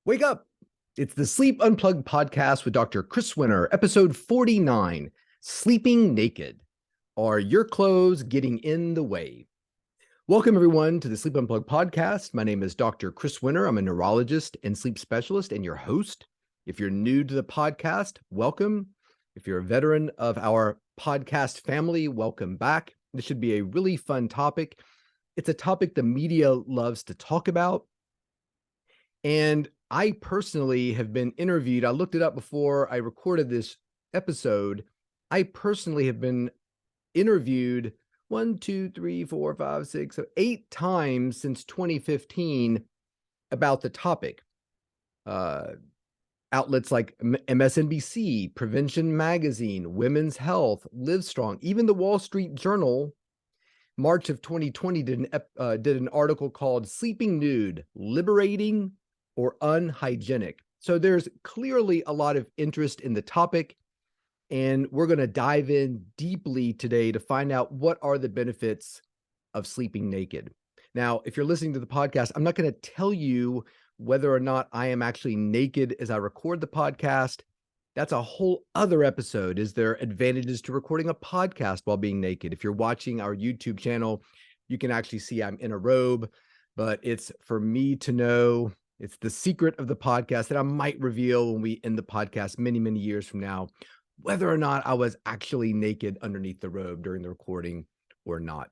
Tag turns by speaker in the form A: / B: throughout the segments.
A: Wake up. It's the Sleep Unplugged podcast with Dr. Chris Winter, episode 49, Sleeping Naked. Are your clothes getting in the way? Welcome, everyone, to the Sleep Unplugged podcast. My name is Dr. Chris Winter. I'm a neurologist and sleep specialist and your host. If you're new to the podcast, welcome. If you're a veteran of our podcast family, welcome back. This should be a really fun topic. It's a topic the media loves to talk about. And I personally have been interviewed. I looked it up before I recorded this episode. I personally have been interviewed 8 times since 2015 about the topic. Outlets like MSNBC, Prevention Magazine, Women's Health, Livestrong, even the Wall Street Journal, March of 2020 did an article called Sleeping Nude, Liberating or Unhygienic. So there's clearly a lot of interest in the topic, and we're going to dive in deeply today to find out what are the benefits of sleeping naked. Now, if you're listening to the podcast, I'm not going to tell you whether or not I am actually naked as I record the podcast. That's a whole other episode. Is there advantages to recording a podcast while being naked? If you're watching our YouTube channel, you can actually see I'm in a robe, but it's for me to know. It's the secret of the podcast that I might reveal when we end the podcast many, many years from now, whether or not I was actually naked underneath the robe during the recording or not.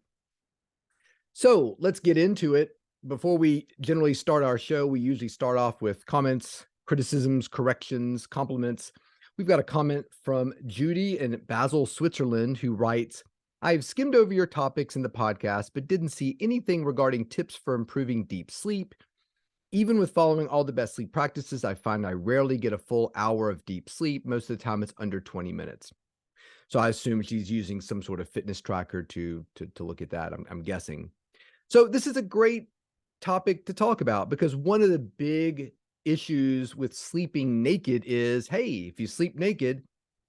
A: So let's get into it. Before we generally start our show, we usually start off with comments, criticisms, corrections, compliments. We've got a comment from Judy in Basel, Switzerland, who writes, I've skimmed over your topics in the podcast, but didn't see anything regarding tips for improving deep sleep. Even with following all the best sleep practices, I find I rarely get a full hour of deep sleep. Most of the time, it's under 20 minutes. So I assume she's using some sort of fitness tracker to look at that, I'm guessing. So this is a great topic to talk about because one of the big issues with sleeping naked is, hey, if you sleep naked,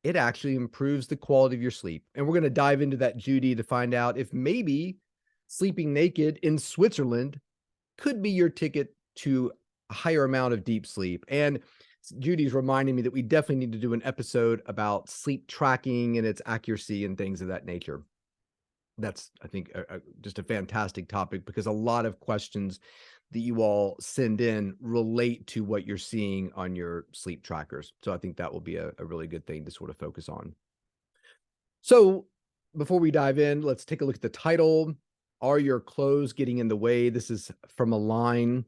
A: it actually improves the quality of your sleep. And we're going to dive into that, Judy, to find out if maybe sleeping naked in Switzerland could be your ticket to a higher amount of deep sleep. And Judy's reminding me that we definitely need to do an episode about sleep tracking and its accuracy and things of that nature. That's, I think, just a fantastic topic because a lot of questions that you all send in relate to what you're seeing on your sleep trackers. So I think that will be a really good thing to sort of focus on. So before we dive in, let's take a look at the title. Are your clothes getting in the way? This is from a line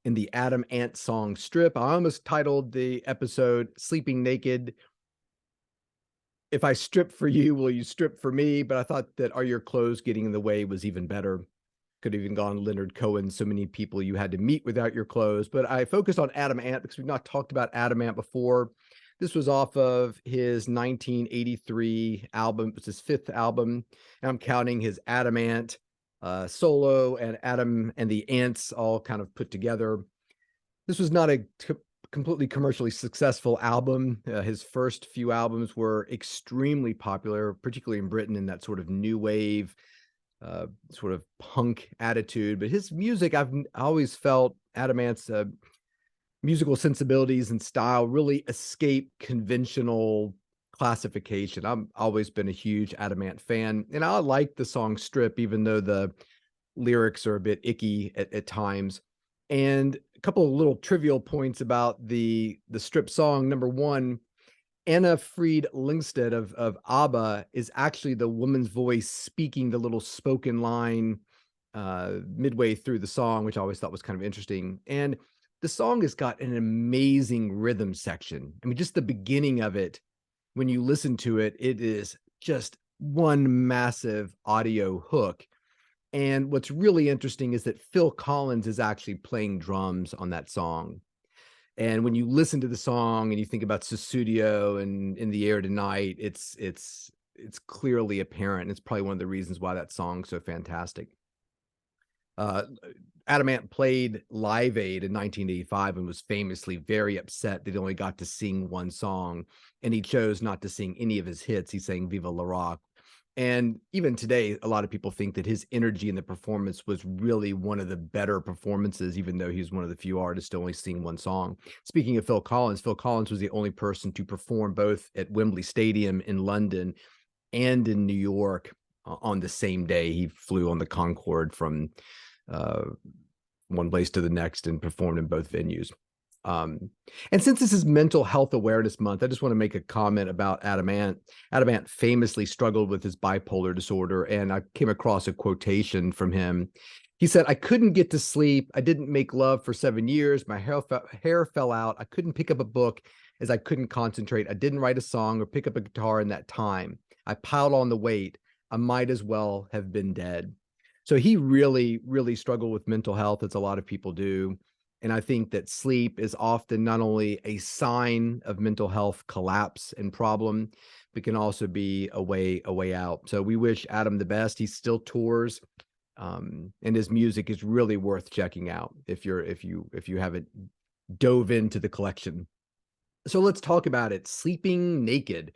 A: in the Adam Ant song Strip. I almost titled the episode Sleeping Naked. If I strip for you, will you strip for me? But I thought that Are Your Clothes Getting in the Way was even better. Could have even gone Leonard Cohen, so many people you had to meet without your clothes. But I focused on Adam Ant because we've not talked about Adam Ant before. This was off of his 1983 album. It's his fifth album. And I'm counting his Adam Ant solo and Adam and the Ants all kind of put together. This was not a completely commercially successful album. His first few albums were extremely popular, particularly in Britain, in that sort of new wave, sort of punk attitude. But his music, I've always felt Adam Ant's musical sensibilities and style really escape conventional classification. I've always been a huge Adam Ant fan, and I like the song Strip, even though the lyrics are a bit icky at times. And a couple of little trivial points about the Strip song. Number one, Anna Fried Lyngstad of ABBA is actually the woman's voice speaking the little spoken line midway through the song, which I always thought was kind of interesting. And the song has got an amazing rhythm section. I mean, just the beginning of it, when you listen to it, it is just one massive audio hook. And what's really interesting is that Phil Collins is actually playing drums on that song. And when you listen to the song and you think about Sussudio and In the Air Tonight, it's clearly apparent. It's probably one of the reasons why that song's so fantastic. Adam Ant played Live Aid in 1985 and was famously very upset that he only got to sing one song, and he chose not to sing any of his hits. He sang Viva La Rock. And even today, a lot of people think that his energy in the performance was really one of the better performances, even though he's one of the few artists to only sing one song. Speaking of Phil Collins was the only person to perform both at Wembley Stadium in London and in New York on the same day. He flew on the Concorde from uh, one place to the next and performed in both venues. And since this is Mental Health Awareness Month, I just want to make a comment about Adam Ant. Adam Ant famously struggled with his bipolar disorder, and I came across a quotation from him. He said, "I couldn't get to sleep. I didn't make love for 7 years. My hair fell out. I couldn't pick up a book as I couldn't concentrate. I didn't write a song or pick up a guitar in that time. I piled on the weight. I might as well have been dead." So he really, really struggled with mental health, as a lot of people do. And I think that sleep is often not only a sign of mental health collapse and problem, but can also be a way out. So we wish Adam the best. He still tours, and his music is really worth checking out if you haven't dove into the collection. So let's talk about it. Sleeping naked.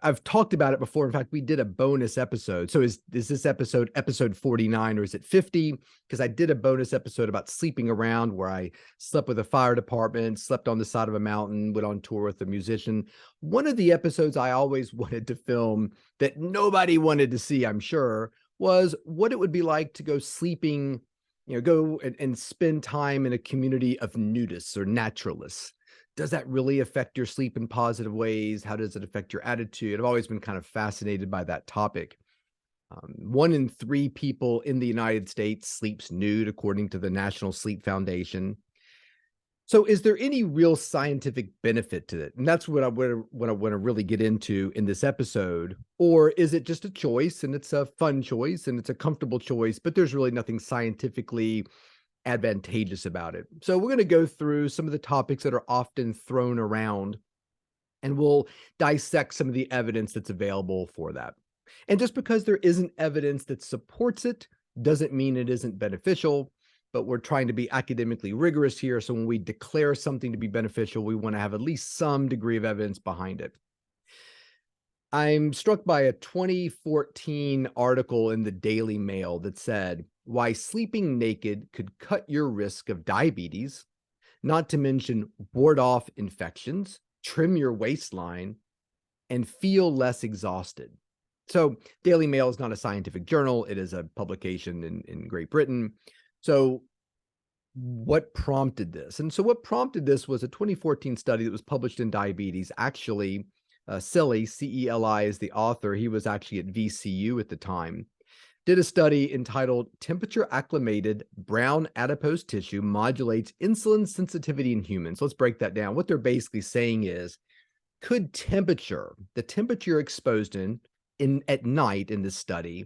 A: I've talked about it before. In fact, we did a bonus episode. So is this episode 49 or is it 50? Because I did a bonus episode about sleeping around where I slept with a fire department, slept on the side of a mountain, went on tour with a musician. One of the episodes I always wanted to film that nobody wanted to see, I'm sure, was what it would be like to go sleeping, go and spend time in a community of nudists or naturalists. Does that really affect your sleep in positive ways? How does it affect your attitude? I've always been kind of fascinated by that topic. 1 in 3 people in the United States sleeps nude, according to the National Sleep Foundation. So is there any real scientific benefit to it? And that's what I want to really get into in this episode. Or is it just a choice, and it's a fun choice and it's a comfortable choice, but there's really nothing scientifically advantageous about it? So we're going to go through some of the topics that are often thrown around, and we'll dissect some of the evidence that's available for that. And just because there isn't evidence that supports it doesn't mean it isn't beneficial, but we're trying to be academically rigorous here. So when we declare something to be beneficial, we want to have at least some degree of evidence behind it. I'm struck by a 2014 article in the Daily Mail that said, "Why sleeping naked could cut your risk of diabetes, not to mention ward off infections, trim your waistline, and feel less exhausted." So Daily Mail is not a scientific journal. It is a publication in Great Britain. So what prompted this? And so what prompted this was a 2014 study that was published in Diabetes. Actually, Celi, C-E-L-I, is the author. He was actually at VCU at the time. Did a study entitled "Temperature Acclimated Brown Adipose Tissue Modulates Insulin Sensitivity in Humans." Let's break that down. What they're basically saying is, could temperature, the temperature you're exposed in at night in this study,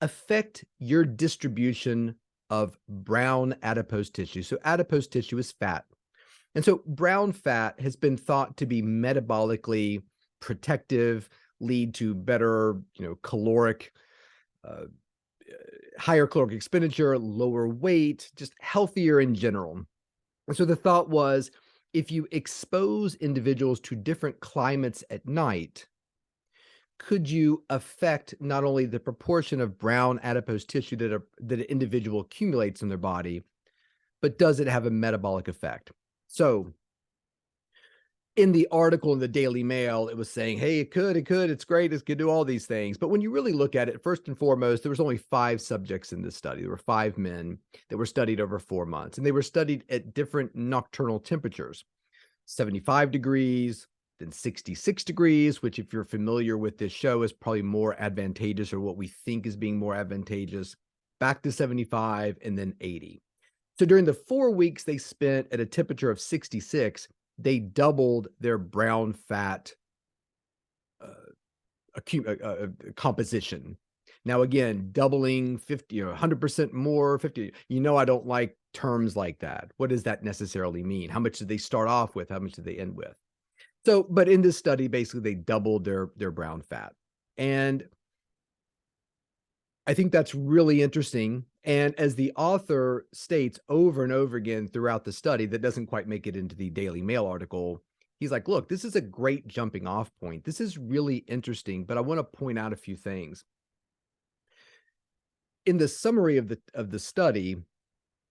A: affect your distribution of brown adipose tissue? So adipose tissue is fat. And so brown fat has been thought to be metabolically protective, lead to better, caloric, higher caloric expenditure, lower weight, just healthier in general. And so the thought was, if you expose individuals to different climates at night, could you affect not only the proportion of brown adipose tissue that an individual accumulates in their body, but does it have a metabolic effect? So in the article in the Daily Mail, it was saying, hey, it could, it's great, it could do all these things. But when you really look at it, first and foremost, there was only 5 subjects in this study. There were 5 men that were studied over 4 months, and they were studied at different nocturnal temperatures, 75 degrees, then 66 degrees, which if you're familiar with this show is probably more advantageous, or what we think is being more advantageous, back to 75, and then 80. So during the 4 weeks they spent at a temperature of 66, they doubled their brown fat composition. Now, again, doubling 50 or 100% more, 50, I don't like terms like that. What does that necessarily mean? How much did they start off with? How much did they end with? So, but in this study, basically they doubled their brown fat. And I think that's really interesting. And as the author states over and over again throughout the study, that doesn't quite make it into the Daily Mail article, He's like, look, this is a great jumping off point. This is really interesting, but I want to point out a few things. In the summary of the study,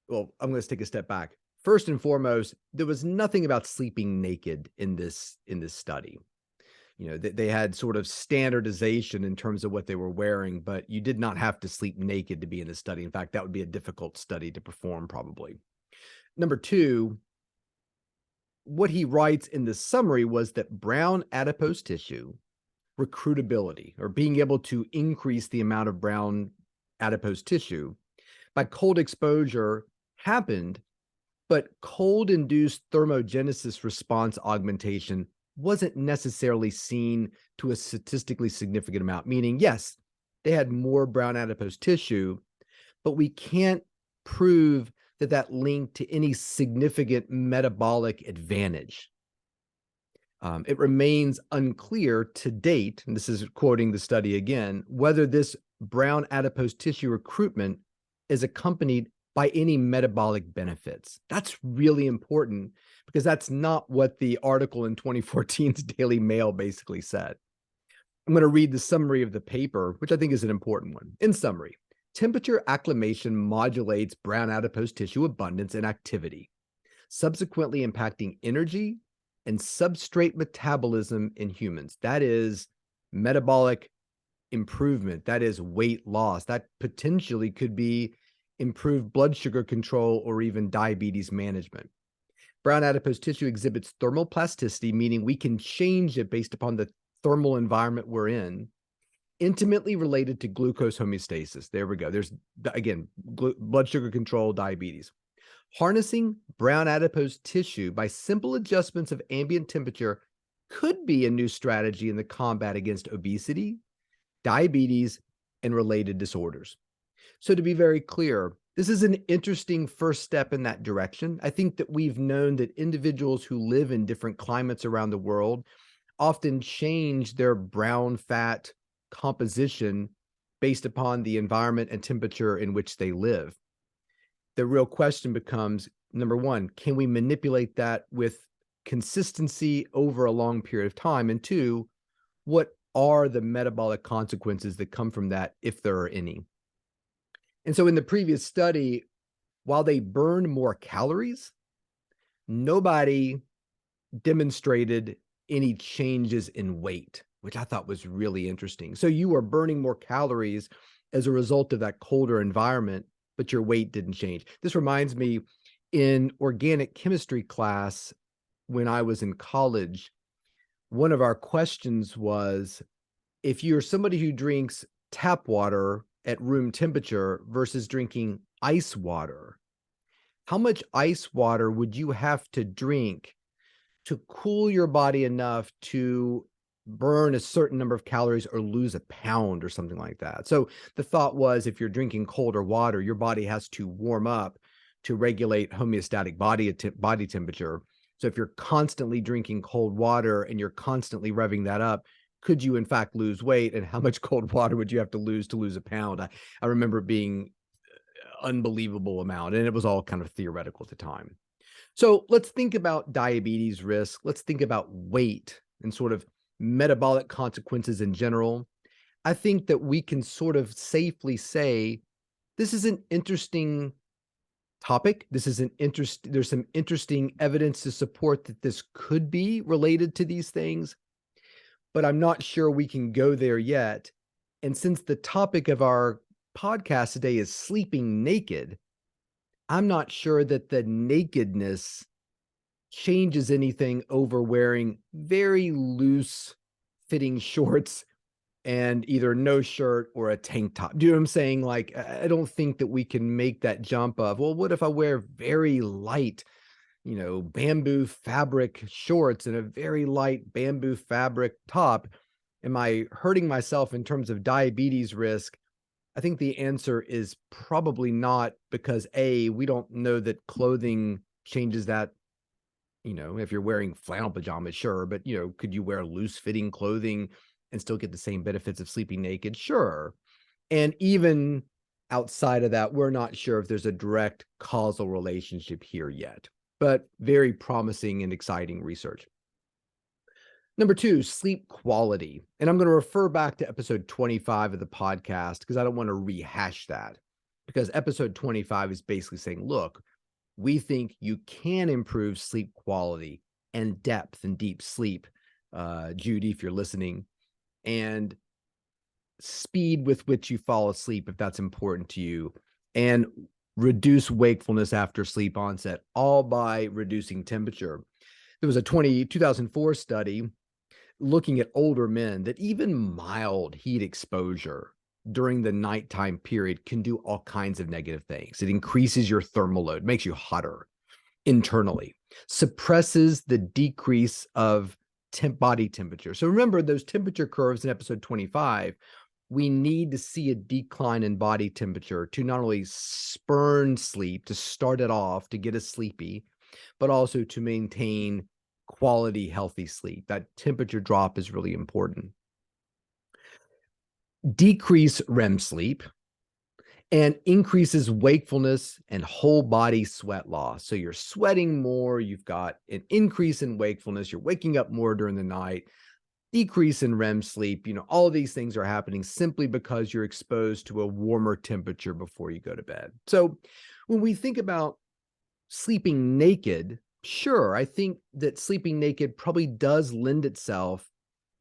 A: well, I'm going to take a step back. First and foremost, there was nothing about sleeping naked in this study. You know, they had sort of standardization in terms of what they were wearing, but you did not have to sleep naked to be in the study. In fact, that would be a difficult study to perform, probably. Number two, what he writes in the summary was that brown adipose tissue recruitability, or being able to increase the amount of brown adipose tissue by cold exposure, happened, but cold-induced thermogenesis response augmentation wasn't necessarily seen to a statistically significant amount, meaning, yes, they had more brown adipose tissue, but we can't prove that that linked to any significant metabolic advantage. It remains unclear to date, and this is quoting the study again, whether this brown adipose tissue recruitment is accompanied by any metabolic benefits. That's really important because that's not what the article in 2014's Daily Mail basically said. I'm going to read the summary of the paper, which I think is an important one. In summary, temperature acclimation modulates brown adipose tissue abundance and activity, subsequently impacting energy and substrate metabolism in humans. That is metabolic improvement. That is weight loss. That potentially could be improved blood sugar control or even diabetes management. Brown adipose tissue exhibits thermal plasticity, meaning we can change it based upon the thermal environment we're in, intimately related to glucose homeostasis. There we go. There's, again, blood sugar control, diabetes. Harnessing brown adipose tissue by simple adjustments of ambient temperature could be a new strategy in the combat against obesity, diabetes, and related disorders. So to be very clear, this is an interesting first step in that direction. I think that we've known that individuals who live in different climates around the world often change their brown fat composition based upon the environment and temperature in which they live. The real question becomes, number one, can we manipulate that with consistency over a long period of time? And two, what are the metabolic consequences that come from that, if there are any? And so in the previous study, while they burned more calories, nobody demonstrated any changes in weight, which I thought was really interesting. So you are burning more calories as a result of that colder environment, but your weight didn't change. This reminds me, in organic chemistry class, when I was in college, one of our questions was, if you're somebody who drinks tap water at room temperature versus drinking ice water, how much ice water would you have to drink to cool your body enough to burn a certain number of calories or lose a pound or something like that? So the thought was, if you're drinking colder water, your body has to warm up to regulate homeostatic body temperature. So if you're constantly drinking cold water and you're constantly revving that up, could you in fact lose weight? And how much cold water would you have to lose a pound? I remember it being unbelievable amount, and it was all kind of theoretical at the time. So let's think about diabetes risk. Let's think about weight and sort of metabolic consequences in general. I think that we can sort of safely say this is an interesting topic. This is there's some interesting evidence to support that this could be related to these things, but I'm not sure we can go there yet. And since the topic of our podcast today is sleeping naked, I'm not sure that the nakedness changes anything over wearing very loose fitting shorts and either no shirt or a tank top. Do you know what I'm saying? Like, I don't think that we can make that jump of, well, what if I wear very light, bamboo fabric shorts and a very light bamboo fabric top? Am I hurting myself in terms of diabetes risk? I think the answer is probably not, because A, we don't know that clothing changes that. If you're wearing flannel pajamas, sure, but could you wear loose fitting clothing and still get the same benefits of sleeping naked? Sure. And even outside of that, we're not sure if there's a direct causal relationship here yet, but very promising and exciting research. Number two, sleep quality. And I'm going to refer back to episode 25 of the podcast because I don't want to rehash that. Because episode 25 is basically saying, look, we think you can improve sleep quality and depth and deep sleep, Judy, if you're listening, and speed with which you fall asleep, if that's important to you, and reduce wakefulness after sleep onset, all by reducing temperature. There was a 2004 study looking at older men that even mild heat exposure during the nighttime period can do all kinds of negative things. It increases your thermal load, makes you hotter internally, suppresses the decrease of body temperature. So remember those temperature curves in episode 25. We need to see a decline in body temperature to not only spurn sleep, to start it off, to get us sleepy, but also to maintain quality, healthy sleep. That temperature drop is really important. Decrease REM sleep and increases wakefulness and whole body sweat loss. So you're sweating more, you've got an increase in wakefulness, you're waking up more during the night, decrease in REM sleep. All of these things are happening simply because you're exposed to a warmer temperature before you go to bed. So when we think about sleeping naked, sure, I think that sleeping naked probably does lend itself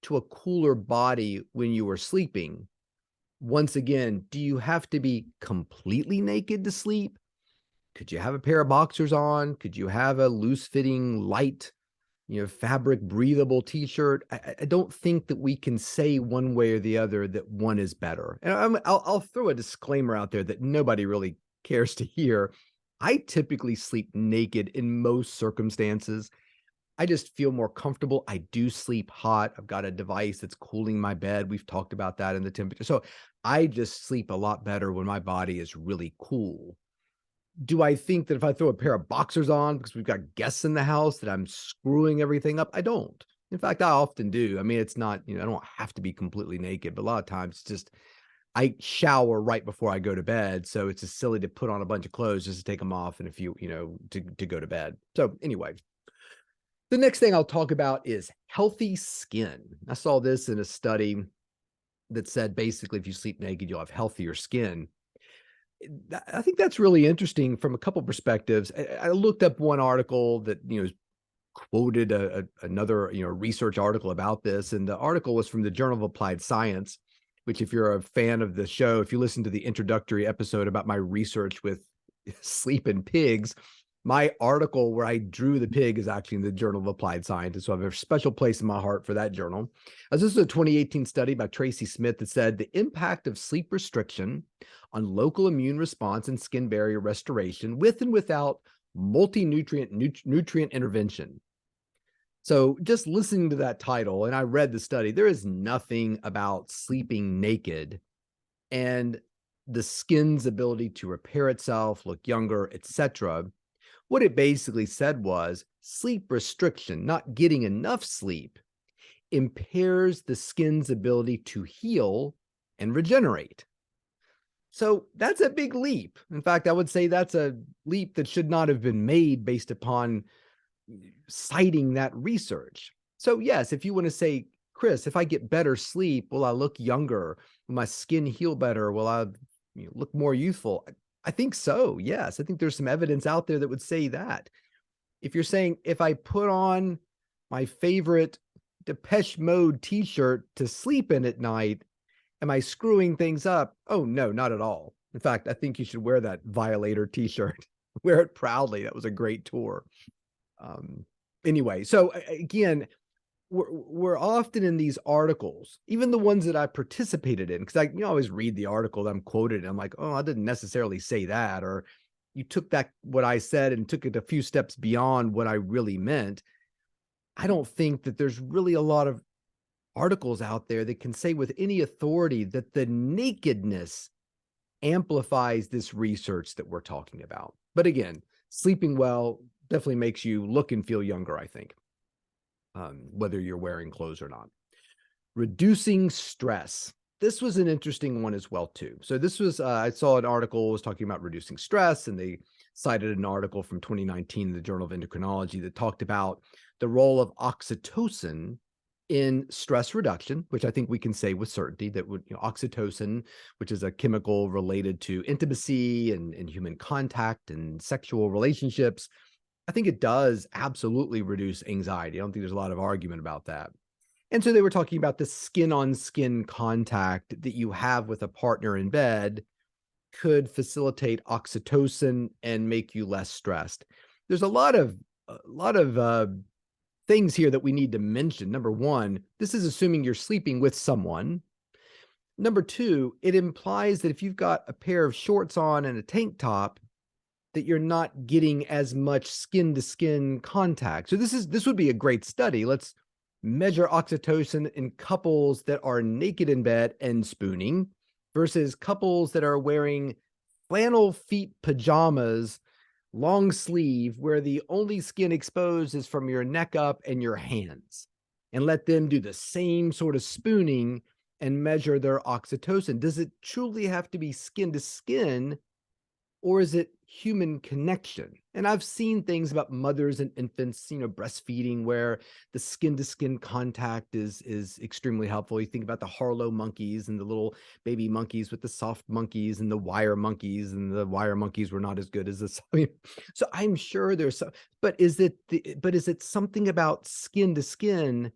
A: to a cooler body when you are sleeping. Once again, do you have to be completely naked to sleep? Could you have a pair of boxers on? Could you have a loose-fitting, light, fabric breathable t-shirt? I don't think that we can say one way or the other that one is better. And I'll throw a disclaimer out there that nobody really cares to hear. I typically sleep naked in most circumstances. I just feel more comfortable. I do sleep hot. I've got a device that's cooling my bed. We've talked about that in the temperature. So I just sleep a lot better when my body is really cool. Do I think that if I throw a pair of boxers on because we've got guests in the house that I'm screwing everything up? I don't. In fact, I often do. I mean, it's not, I don't have to be completely naked, but a lot of times it's just I shower right before I go to bed. So it's just silly to put on a bunch of clothes just to take them off and to go to bed. So anyway, the next thing I'll talk about is healthy skin. I saw this in a study that said basically if you sleep naked, you'll have healthier skin. I think that's really interesting from a couple perspectives. I looked up one article that quoted another research article about this, and the article was from the Journal of Applied Science. Which, if you're a fan of the show, if you listen to the introductory episode about my research with sleep in pigs, my article where I drew the pig is actually in the Journal of Applied Science. So I have a special place in my heart for that journal. As this is a 2018 study by Tracy Smith that said the impact of sleep restriction on local immune response and skin barrier restoration with and without multi-nutrient nutrient intervention. So just listening to that title, and I read the study, there is nothing about sleeping naked and the skin's ability to repair itself, look younger, etc. What it basically said was sleep restriction, not getting enough sleep, impairs the skin's ability to heal and regenerate. So that's a big leap. In fact, I would say that's a leap that should not have been made based upon citing that research. So yes, if you want to say, Chris, if I get better sleep, will I look younger? Will my skin heal better? Will I look more youthful? I think so. Yes. I think there's some evidence out there that would say that. If you're saying, if I put on my favorite Depeche Mode t-shirt to sleep in at night, am I screwing things up? Oh, no, not at all. In fact, I think you should wear that Violator t-shirt. Wear it proudly. That was a great tour. Anyway, so again, we're often in these articles, even the ones that I participated in, because I always read the article that I'm quoted, and I'm like, oh, I didn't necessarily say that, or you took that what I said and took it a few steps beyond what I really meant. I don't think that there's really a lot of articles out there that can say with any authority that the nakedness amplifies this research that we're talking about. But again, sleeping well definitely makes you look and feel younger, I think, whether you're wearing clothes or not. Reducing stress. This was an interesting one as well, too. So this was, I saw an article was talking about reducing stress, and they cited an article from 2019 in the Journal of Endocrinology that talked about the role of oxytocin in stress reduction, which I think we can say with certainty that would, oxytocin, which is a chemical related to intimacy and human contact and sexual relationships, I think it does absolutely reduce anxiety. I don't think there's a lot of argument about that. And so they were talking about the skin on skin contact that you have with a partner in bed could facilitate oxytocin and make you less stressed. There's a lot of things here that we need to mention. Number one, this is assuming you're sleeping with someone. Number two, it implies that if you've got a pair of shorts on and a tank top, that you're not getting as much skin to skin contact. So this would be a great study. Let's measure oxytocin in couples that are naked in bed and spooning versus couples that are wearing flannel feet pajamas, long sleeve, where the only skin exposed is from your neck up and your hands, and let them do the same sort of spooning and measure their oxytocin. Does it truly have to be skin to skin, or is it human connection? And I've seen things about mothers and infants, breastfeeding, where the skin to skin contact is extremely helpful. You think about the Harlow monkeys and the little baby monkeys with the soft monkeys and the wire monkeys, and the wire monkeys were not as good as this. So I'm sure there's some, but is it something about skin to skin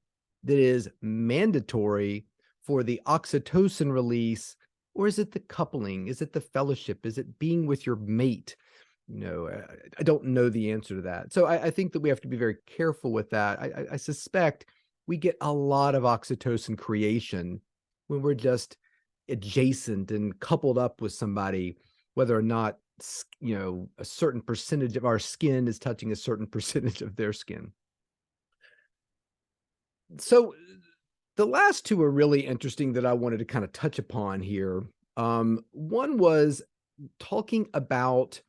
A: that is mandatory for the oxytocin release? Or is it the coupling? Is it the fellowship? Is it being with your mate? I don't know the answer to that. So I think that we have to be very careful with that. I suspect we get a lot of oxytocin creation when we're just adjacent and coupled up with somebody, whether or not, a certain percentage of our skin is touching a certain percentage of their skin. So the last two are really interesting that I wanted to kind of touch upon here. One was talking about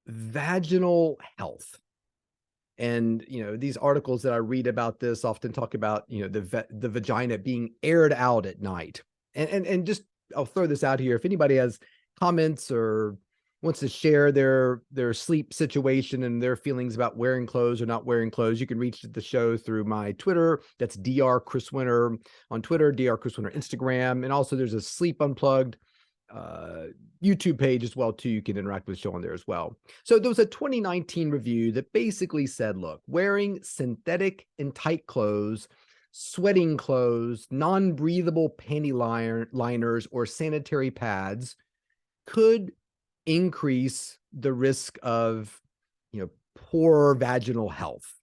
A: vaginal health. And, these articles that I read about this often talk about, the vagina being aired out at night. And just, I'll throw this out here. If anybody has comments or wants to share their sleep situation and their feelings about wearing clothes or not wearing clothes, you can reach the show through my Twitter. That's Dr. Chris Winter on Twitter, Dr. Chris Winter Instagram, and also there's a Sleep Unplugged YouTube page as well too. You can interact with the show on there as well. So there was a 2019 review that basically said, look, wearing synthetic and tight clothes, sweating clothes, non-breathable panty liners, or sanitary pads could increase the risk of, poor vaginal health.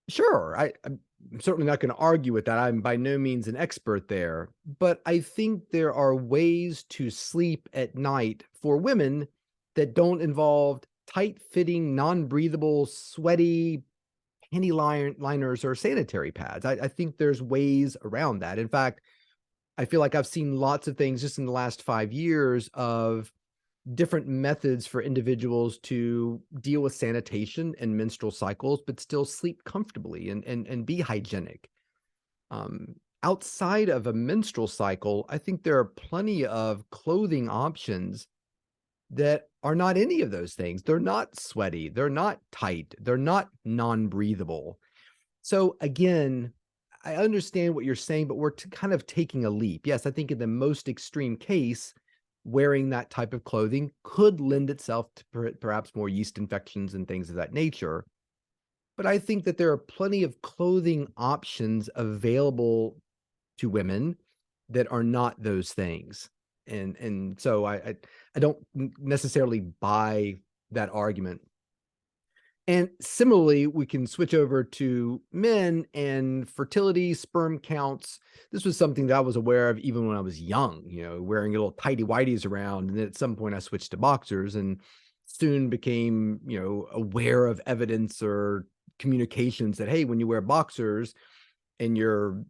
A: Sure, I'm certainly not going to argue with that. I'm by no means an expert there, but I think there are ways to sleep at night for women that don't involve tight-fitting, non-breathable, sweaty panty liners or sanitary pads. I think there's ways around that. In fact, I feel like I've seen lots of things just in the last 5 years of different methods for individuals to deal with sanitation and menstrual cycles, but still sleep comfortably and be hygienic. Outside of a menstrual cycle, I think there are plenty of clothing options that are not any of those things. They're not sweaty. They're not tight. They're not non-breathable. So again, I understand what you're saying, but we're kind of taking a leap. Yes, I think in the most extreme case, wearing that type of clothing could lend itself to perhaps more yeast infections and things of that nature. But I think that there are plenty of clothing options available to women that are not those things. And so I don't necessarily buy that argument. And similarly, we can switch over to men and fertility, sperm counts. This was something that I was aware of even when I was young, wearing little tighty whities around. And then at some point I switched to boxers and soon became, aware of evidence or communications that, hey, when you wear boxers and your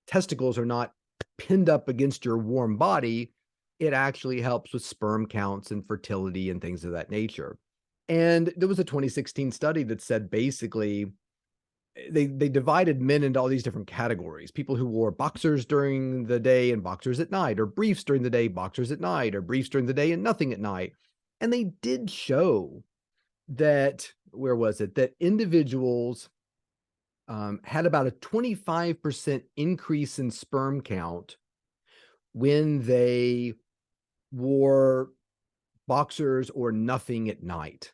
A: testicles are not pinned up against your warm body, it actually helps with sperm counts and fertility and things of that nature. And there was a 2016 study that said basically they divided men into all these different categories. People who wore boxers during the day and boxers at night, or briefs during the day, boxers at night, or briefs during the day and nothing at night. And they did show that, where was it? That individuals had about a 25% increase in sperm count when they wore boxers or nothing at night.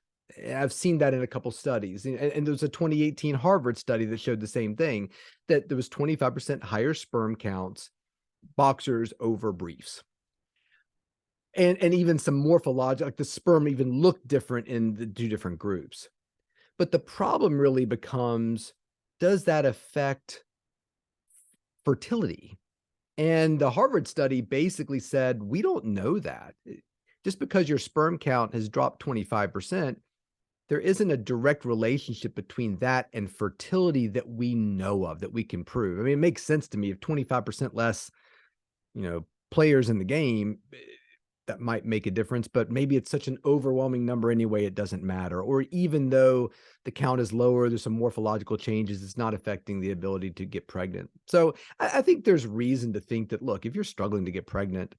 A: I've seen that in a couple studies. And there was a 2018 Harvard study that showed the same thing, that there was 25% higher sperm counts, boxers over briefs. And even some morphological, like the sperm even looked different in the two different groups. But the problem really becomes, does that affect fertility? And the Harvard study basically said, we don't know that. Just because your sperm count has dropped 25%, there isn't a direct relationship between that and fertility that we know of, that we can prove. I mean, it makes sense to me if 25% less, players in the game, that might make a difference, but maybe it's such an overwhelming number anyway, it doesn't matter. Or even though the count is lower, there's some morphological changes, it's not affecting the ability to get pregnant. So I think there's reason to think that, look, if you're struggling to get pregnant,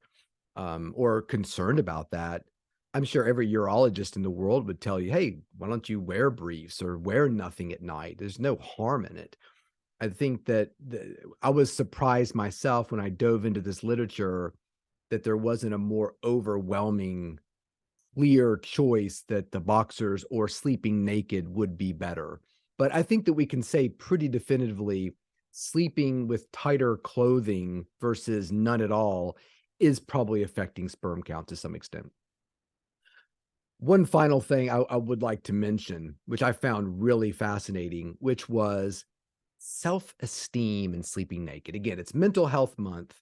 A: or concerned about that, I'm sure every urologist in the world would tell you, hey, why don't you wear briefs or wear nothing at night? There's no harm in it. I think that I was surprised myself when I dove into this literature that there wasn't a more overwhelming, clear choice that the boxers or sleeping naked would be better. But I think that we can say pretty definitively, sleeping with tighter clothing versus none at all is probably affecting sperm count to some extent. One final thing I would like to mention, which I found really fascinating, which was self-esteem and sleeping naked. Again, it's Mental Health Month.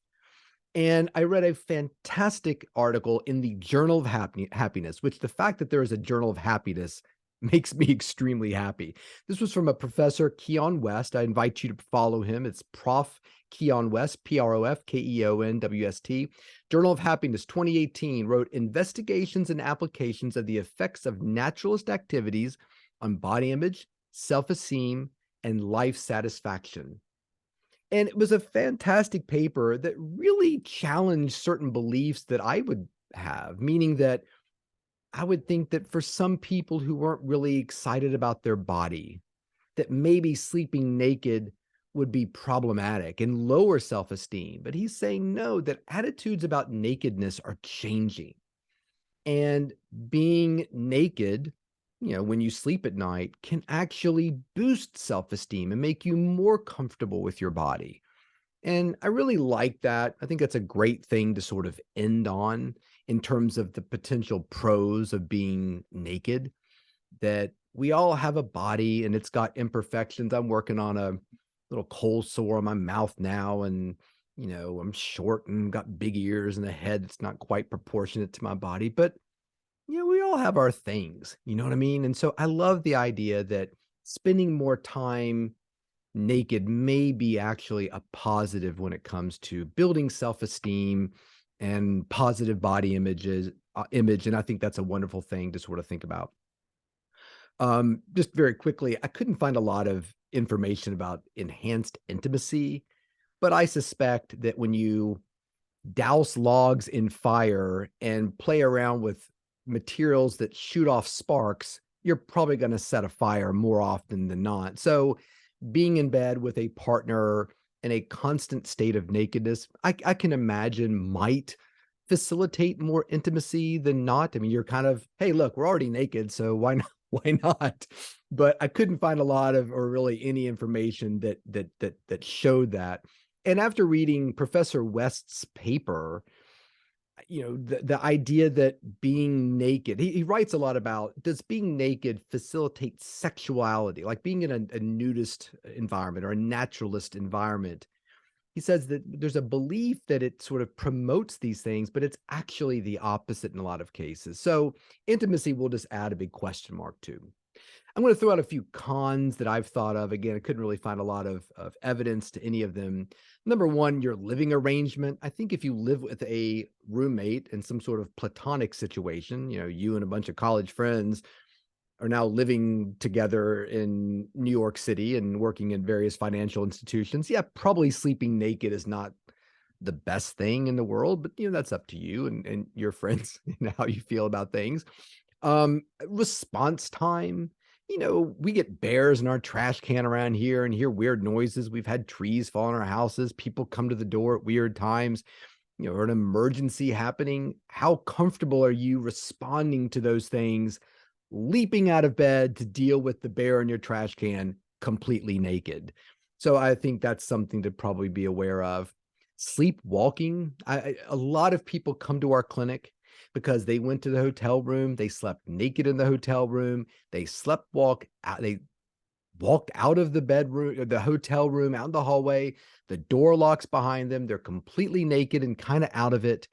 A: And I read a fantastic article in the Journal of Happiness, which the fact that there is a Journal of Happiness makes me extremely happy. This was from a professor, Keon West. I invite you to follow him. It's Prof. Keon West, PROF, KEONWST. Journal of Happiness 2018 wrote investigations and applications of the effects of naturalist activities on body image, self-esteem, and life satisfaction. And it was a fantastic paper that really challenged certain beliefs that I would have, meaning that I would think that for some people who weren't really excited about their body, that maybe sleeping naked would be problematic and lower self-esteem. But he's saying no, that attitudes about nakedness are changing. And being naked, when you sleep at night, can actually boost self-esteem and make you more comfortable with your body. And I really like that. I think that's a great thing to sort of end on in terms of the potential pros of being naked, that we all have a body and it's got imperfections. I'm working on a little cold sore on my mouth now, and I'm short and got big ears and a head that's not quite proportionate to my body, but we all have our things, you know what I mean? And so I love the idea that spending more time naked may be actually a positive when it comes to building self-esteem and positive body image. And I think that's a wonderful thing to sort of think about. Just very quickly, I couldn't find a lot of information about enhanced intimacy, but I suspect that when you douse logs in fire and play around with materials that shoot off sparks, you're probably going to set a fire more often than not. So being in bed with a partner in a constant state of nakedness, I can imagine might facilitate more intimacy than not. I mean, you're kind of, hey, look, we're already naked, so why not? Why not? But I couldn't find a lot of, or really any information that showed that. And after reading Professor West's paper, the idea that being naked, he writes a lot about, does being naked facilitate sexuality, like being in a nudist environment or a naturalist environment. He says that there's a belief that it sort of promotes these things, but it's actually the opposite in a lot of cases. So intimacy will just add a big question mark to. I'm going to throw out a few cons that I've thought of. Again, I couldn't really find a lot of evidence to any of them. Number one, your living arrangement. I think if you live with a roommate in some sort of platonic situation, you and a bunch of college friends are now living together in New York City and working in various financial institutions. Yeah, probably sleeping naked is not the best thing in the world, but that's up to you and your friends and how you feel about things. Response time. we get bears in our trash can around here and hear weird noises. We've had trees fall in our houses. People come to the door at weird times, or an emergency happening. How comfortable are you responding to those things, leaping out of bed to deal with the bear in your trash can completely naked? So I think that's something to probably be aware of. Sleepwalking. A lot of people come to our clinic because they went to the hotel room, they slept naked in the hotel room, they slept walk out, they walked out of the bedroom, the hotel room, out in the hallway, the door locks behind them, they're completely naked and kind of out of it.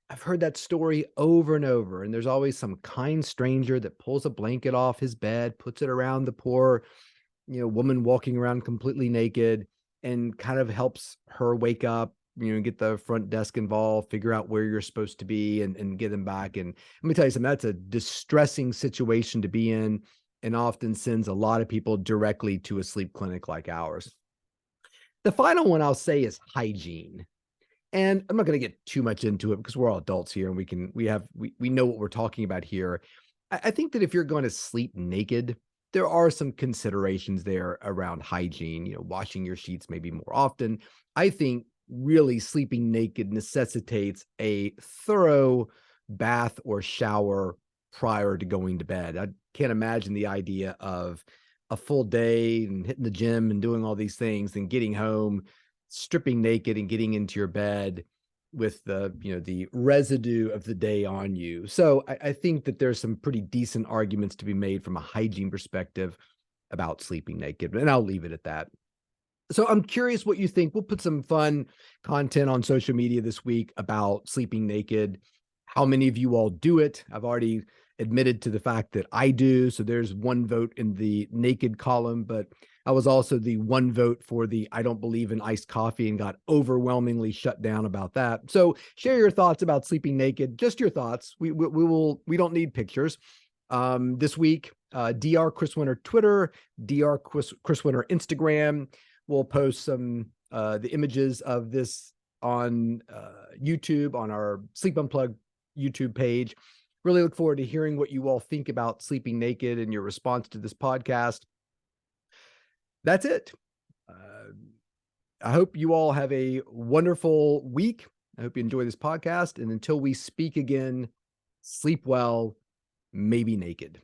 A: I've heard that story over and over, and there's always some kind stranger that pulls a blanket off his bed, puts it around the poor, woman walking around completely naked, and kind of helps her wake up, get the front desk involved, figure out where you're supposed to be, and get them back. And let me tell you something, that's a distressing situation to be in, and often sends a lot of people directly to a sleep clinic like ours. The final one I'll say is hygiene. And I'm not going to get too much into it because we're all adults here and we know what we're talking about here. I think that if you're going to sleep naked, there are some considerations there around hygiene, washing your sheets maybe more often. I think really sleeping naked necessitates a thorough bath or shower prior to going to bed. I can't imagine the idea of a full day and hitting the gym and doing all these things and getting home, stripping naked and getting into your bed with the residue of the day on you. So I think that there's some pretty decent arguments to be made from a hygiene perspective about sleeping naked, and I'll leave it at that. So I'm curious what you think. We'll put some fun content on social media this week about sleeping naked. How many of you all do it? I've already admitted to the fact that I do. So there's one vote in the naked column, but I was also the one vote for the I don't believe in iced coffee and got overwhelmingly shut down about that. So share your thoughts about sleeping naked, just your thoughts. We don't need pictures. This week, Dr. Chris Winter Twitter, Dr. Chris Winter Instagram. We'll post some the images of this on YouTube, on our Sleep Unplugged YouTube page. Really look forward to hearing what you all think about sleeping naked and your response to this podcast. That's it. I hope you all have a wonderful week. I hope you enjoy this podcast. And until we speak again, sleep well, maybe naked.